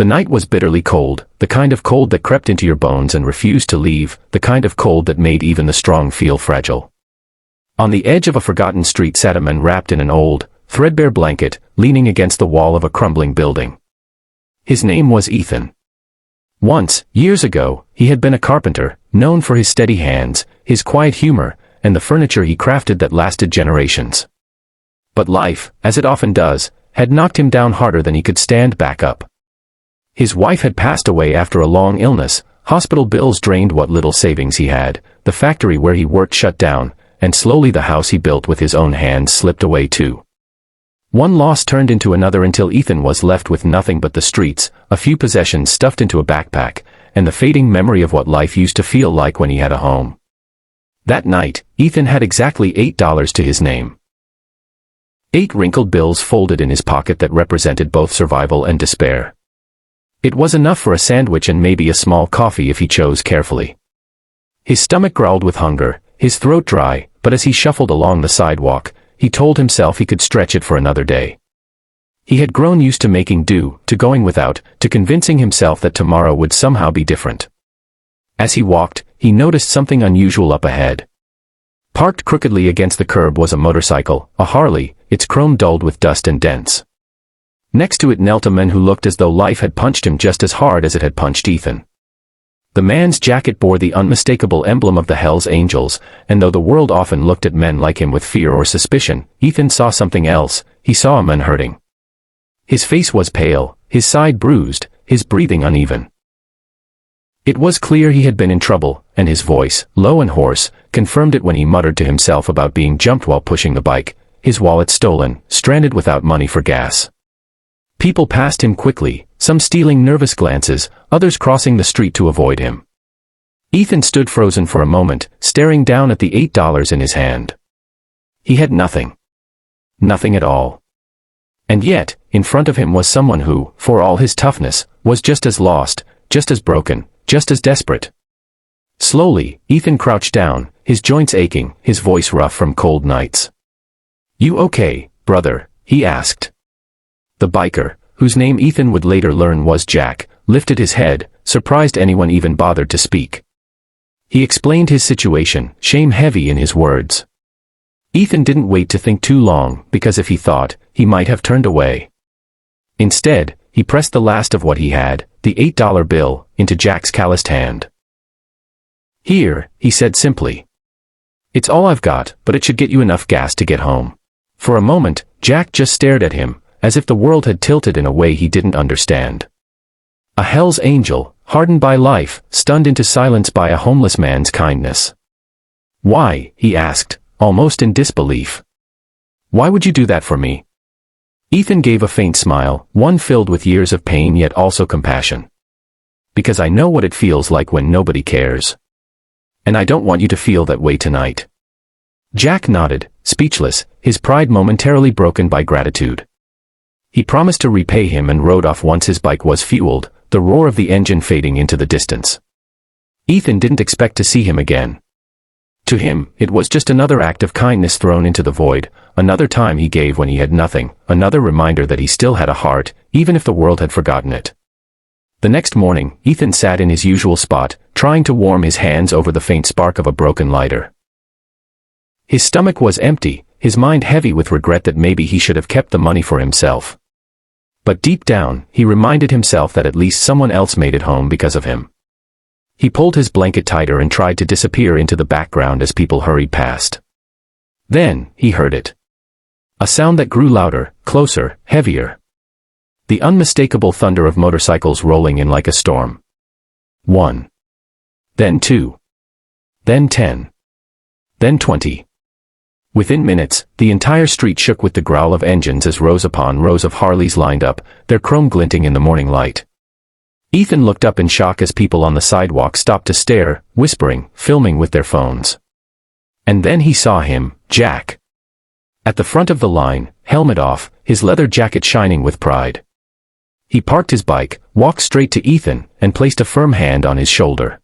The night was bitterly cold, the kind of cold that crept into your bones and refused to leave, the kind of cold that made even the strong feel fragile. On the edge of a forgotten street sat a man wrapped in an old, threadbare blanket, leaning against the wall of a crumbling building. His name was Ethan. Once, years ago, he had been a carpenter, known for his steady hands, his quiet humor, and the furniture he crafted that lasted generations. But life, as it often does, had knocked him down harder than he could stand back up. His wife had passed away after a long illness, hospital bills drained what little savings he had, the factory where he worked shut down, and slowly the house he built with his own hands slipped away too. One loss turned into another until Ethan was left with nothing but the streets, a few possessions stuffed into a backpack, and the fading memory of what life used to feel like when he had a home. That night, Ethan had exactly $8 to his name. 8 wrinkled bills folded in his pocket that represented both survival and despair. It was enough for a sandwich and maybe a small coffee if he chose carefully. His stomach growled with hunger, his throat dry, but as he shuffled along the sidewalk, he told himself he could stretch it for another day. He had grown used to making do, to going without, to convincing himself that tomorrow would somehow be different. As he walked, he noticed something unusual up ahead. Parked crookedly against the curb was a motorcycle, a Harley, its chrome dulled with dust and dents. Next to it knelt a man who looked as though life had punched him just as hard as it had punched Ethan. The man's jacket bore the unmistakable emblem of the Hells Angels, and though the world often looked at men like him with fear or suspicion, Ethan saw something else. He saw a man hurting. His face was pale, his side bruised, his breathing uneven. It was clear he had been in trouble, and his voice, low and hoarse, confirmed it when he muttered to himself about being jumped while pushing the bike, his wallet stolen, stranded without money for gas. People passed him quickly, some stealing nervous glances, others crossing the street to avoid him. Ethan stood frozen for a moment, staring down at the $8 in his hand. He had nothing. Nothing at all. And yet, in front of him was someone who, for all his toughness, was just as lost, just as broken, just as desperate. Slowly, Ethan crouched down, his joints aching, his voice rough from cold nights. "You okay, brother?" he asked. The biker, whose name Ethan would later learn was Jack, lifted his head, surprised anyone even bothered to speak. He explained his situation, shame heavy in his words. Ethan didn't wait to think too long, because if he thought, he might have turned away. Instead, he pressed the last of what he had, the $8 bill, into Jack's calloused hand. "Here," he said simply. "It's all I've got, but it should get you enough gas to get home." For a moment, Jack just stared at him, as if the world had tilted in a way he didn't understand. A Hell's Angel, hardened by life, stunned into silence by a homeless man's kindness. "Why?" he asked, almost in disbelief. "Why would you do that for me?" Ethan gave a faint smile, one filled with years of pain yet also compassion. "Because I know what it feels like when nobody cares. And I don't want you to feel that way tonight." Jack nodded, speechless, his pride momentarily broken by gratitude. He promised to repay him and rode off once his bike was fueled, the roar of the engine fading into the distance. Ethan didn't expect to see him again. To him, it was just another act of kindness thrown into the void, another time he gave when he had nothing, another reminder that he still had a heart, even if the world had forgotten it. The next morning, Ethan sat in his usual spot, trying to warm his hands over the faint spark of a broken lighter. His stomach was empty, his mind heavy with regret that maybe he should have kept the money for himself. But deep down, he reminded himself that at least someone else made it home because of him. He pulled his blanket tighter and tried to disappear into the background as people hurried past. Then, he heard it. A sound that grew louder, closer, heavier. The unmistakable thunder of motorcycles rolling in like a storm. 1. Then 2. Then 10. Then 20. Within minutes, the entire street shook with the growl of engines as rows upon rows of Harleys lined up, their chrome glinting in the morning light. Ethan looked up in shock as people on the sidewalk stopped to stare, whispering, filming with their phones. And then he saw him, Jack. At the front of the line, helmet off, his leather jacket shining with pride. He parked his bike, walked straight to Ethan, and placed a firm hand on his shoulder.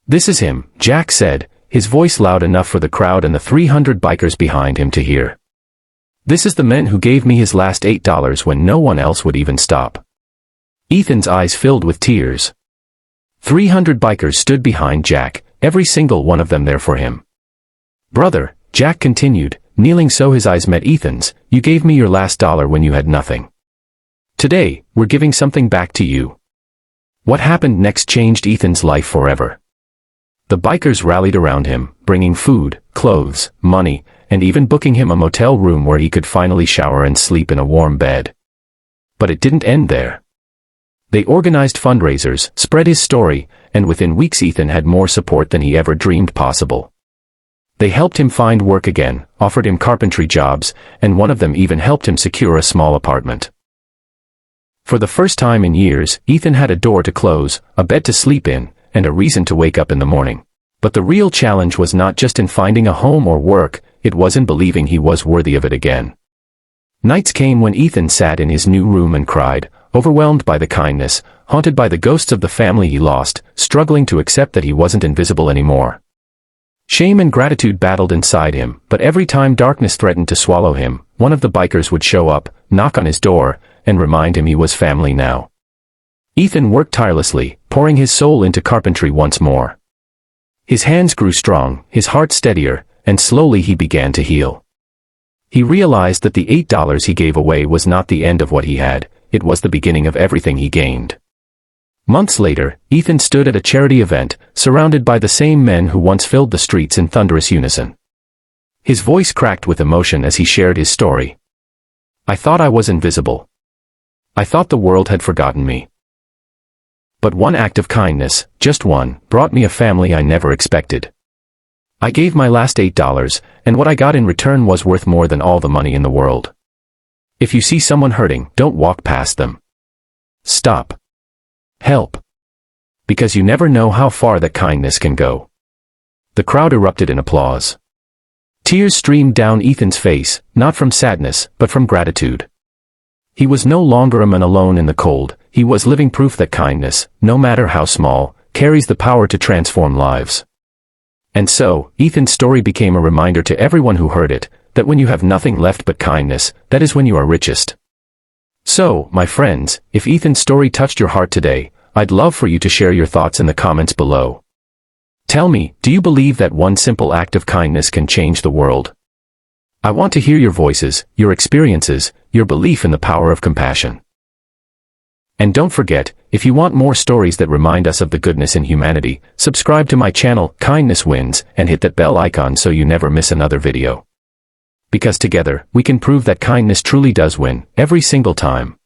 "This is him," Jack said, his voice loud enough for the crowd and the 300 bikers behind him to hear. "This is the man who gave me his last $8 when no one else would even stop." Ethan's eyes filled with tears. 300 bikers stood behind Jack, every single one of them there for him. "Brother," Jack continued, kneeling so his eyes met Ethan's, "you gave me your last dollar when you had nothing. Today, we're giving something back to you." What happened next changed Ethan's life forever. The bikers rallied around him, bringing food, clothes, money, and even booking him a motel room where he could finally shower and sleep in a warm bed. But it didn't end there. They organized fundraisers, spread his story, and within weeks Ethan had more support than he ever dreamed possible. They helped him find work again, offered him carpentry jobs, and one of them even helped him secure a small apartment. For the first time in years, Ethan had a door to close, a bed to sleep in, and a reason to wake up in the morning. But the real challenge was not just in finding a home or work, it was in believing he was worthy of it again. Nights came when Ethan sat in his new room and cried, overwhelmed by the kindness, haunted by the ghosts of the family he lost, struggling to accept that he wasn't invisible anymore. Shame and gratitude battled inside him, but every time darkness threatened to swallow him, one of the bikers would show up, knock on his door, and remind him he was family now. Ethan worked tirelessly, pouring his soul into carpentry once more. His hands grew strong, his heart steadier, and slowly he began to heal. He realized that the $8 he gave away was not the end of what he had, it was the beginning of everything he gained. Months later, Ethan stood at a charity event, surrounded by the same men who once filled the streets in thunderous unison. His voice cracked with emotion as he shared his story. "I thought I was invisible. I thought the world had forgotten me. But one act of kindness, just one, brought me a family I never expected. I gave my last $8, and what I got in return was worth more than all the money in the world. If you see someone hurting, don't walk past them. Stop. Help. Because you never know how far that kindness can go." The crowd erupted in applause. Tears streamed down Ethan's face, not from sadness, but from gratitude. He was no longer a man alone in the cold, he was living proof that kindness, no matter how small, carries the power to transform lives. And so, Ethan's story became a reminder to everyone who heard it, that when you have nothing left but kindness, that is when you are richest. So, my friends, if Ethan's story touched your heart today, I'd love for you to share your thoughts in the comments below. Tell me, do you believe that one simple act of kindness can change the world? I want to hear your voices, your experiences, your belief in the power of compassion. And don't forget, if you want more stories that remind us of the goodness in humanity, subscribe to my channel, Kindness Wins, and hit that bell icon so you never miss another video. Because together, we can prove that kindness truly does win, every single time.